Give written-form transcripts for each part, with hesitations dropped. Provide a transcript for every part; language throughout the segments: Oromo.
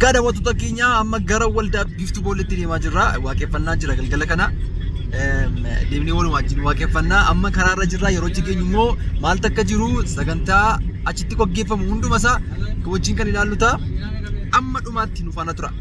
Egaa daawwattoota keenya amma gara waldaa Biiftuu Boolleetti deemaa jirra. Waaqeffannaa jira galgala kana. Deemnee waluma wajjin waaqeffannaa amma karaarra jirra. Yeroo itti geenyu immoo maal takka jiru sagantaa achitti gaggeeffamu hunduma isaa wajjin kan ilaallu ta'a. Amma dhumaatti nu faana tura.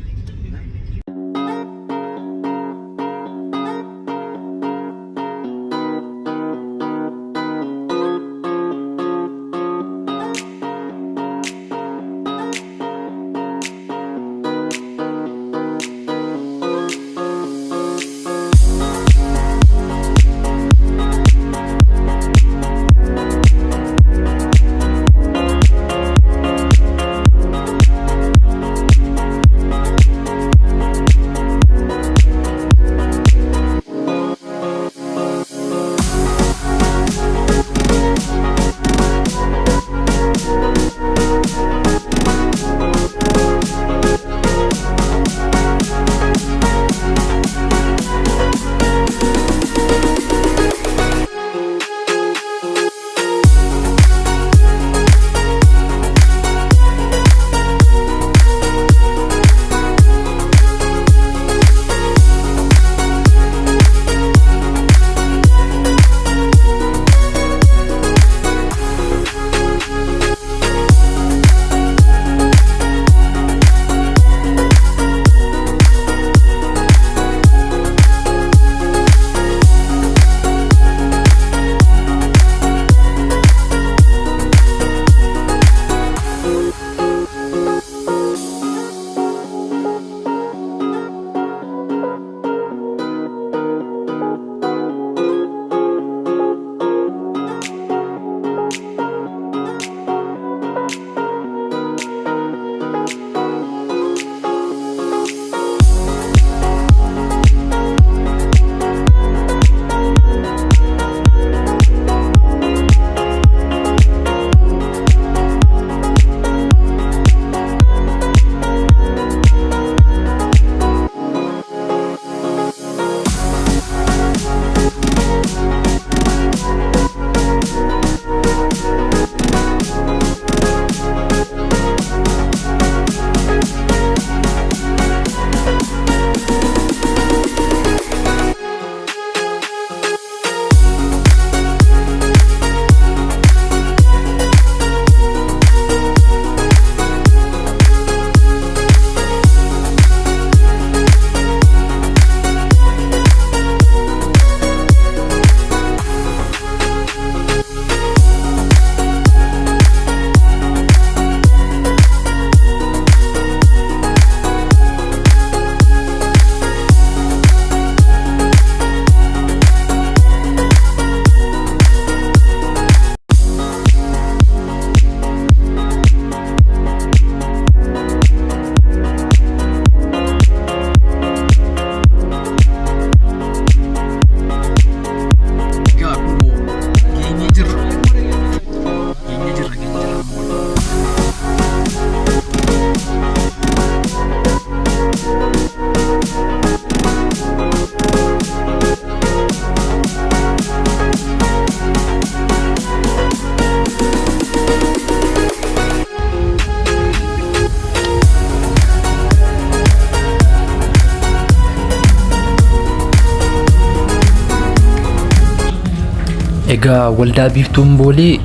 Egaa waldaa Biiftuun Boolee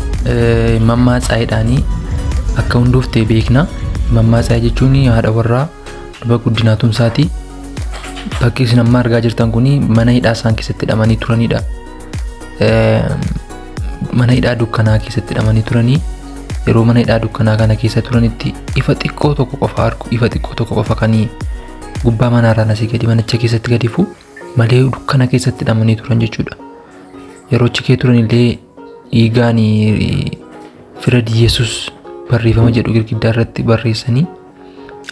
mammaatsaa'eedhaanii akka hundoofte beekna. Mammaatsaa'ee jechuun haadha warraa duba guddinaa tumsaati. Bakki isin amma argaa jirtan kun mana hidhaa isaan keessatti hidhamanii turanidha. Mana hidhaa dukkanaa keessatti hidhamanii turanii yeroo mana hidhaa dukkanaa kana keessa turanitti ifa xiqqoo tokko qofa argu. Ifa xiqqoo tokko qofa kan gubbaa manaarraan asii gadi manicha keessatti gadi fu malee dukkana keessatti hidhamanii turan jechuudha. Yeroo achi keessa turan illee dhiigaan fira Yesuus barreeffama jedhu girgiddaa irratti barreessanii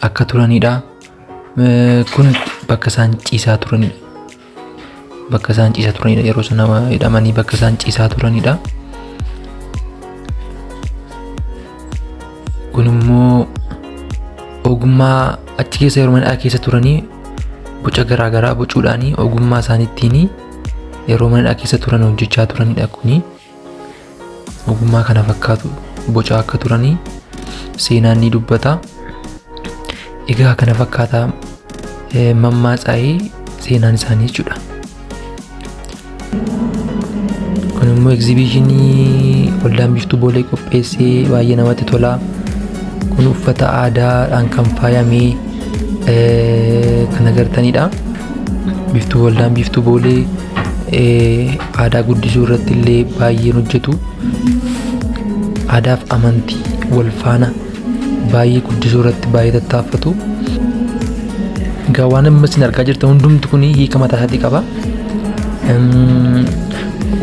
akka turanidha. Kun bakka isaan ciisaa turanidha. Bakka isaan ciisaa turanidha. Yeroo sana hidhamanii bakka isaan ciisaa turanidha. Kun immoo ogummaa achi keessa yeroo mana keessa turanii boca garaagaraa bocuudhaanii ogummaa isaaniittiin yeroo mana keessa turan hojjechaa turanidha. Kuni ogummaa kana fakkaatu boca akka turanii seenaan ni dubbata. Egaa kana fakkaataa mammaatsaa'ee seenaan isaanii jechuudha. Kun immoo egzibiishinii waldaan Biiftuu Boolee qopheessee baay'ee namatti tola. Kun uffata aadaadhaan kan faayamee kan agartanidha. Waldaan Biiftuu Boolee aadaa guddisuu irratti illee baay'een hojjetu. Aadaaf amantii wal faana baay'ee guddisuu irratti baay'ee tattaaffatu. Egaa waan amma isin argaa jirtan hundumtu kun hiika mataa isaatii qaba.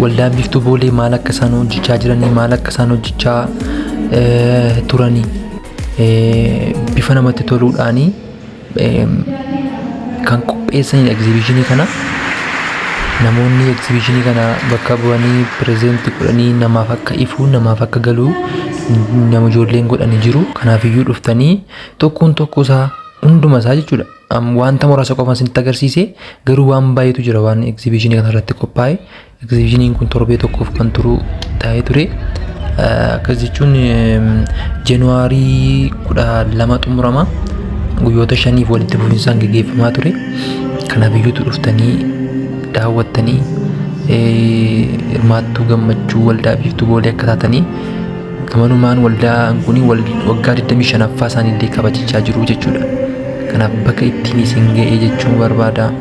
Waldaan Biiftuu Boolee maal akka isaan hojjechaa jiranii, maal akka isaan hojjechaa turanii bifa namatti toluudhaanii kan qopheessanidha egzibiishinii kana. Namoonni egzibiishinii kana bakka bu'anii pirezentii godhanii namaaf akka ifu, namaaf akka galu nama ijoolleen godhanii jiru. Kanaafiyyuu dhuftanii tokkoon tokko isaa hunduma isaa jechuudha. Wanta muraasa qofa isinitti agarsiise garuu waan baay'eetu jira waan egzibiishinii kana irratti qophaa'e. Egzibiishiniin kun torbee tokkoof kan turu taa'ee ture. Akkas jechuun Jaanuwaarii 12 xumurama. Guyyoota 5 walitti fufinsaan gaggeeffamaa ture. Kanaafiyyuutu dhuftanii daawwattanii hirmaattuu gammachuu waldaa Biiftuu Boolee akka taatanii gamanumaan waldaan kun waggaa 25ffaa isaanii illee kabajachaa jiru jechuudha. Kanaaf bakka ittiin isin ga'ee jechuun barbaada.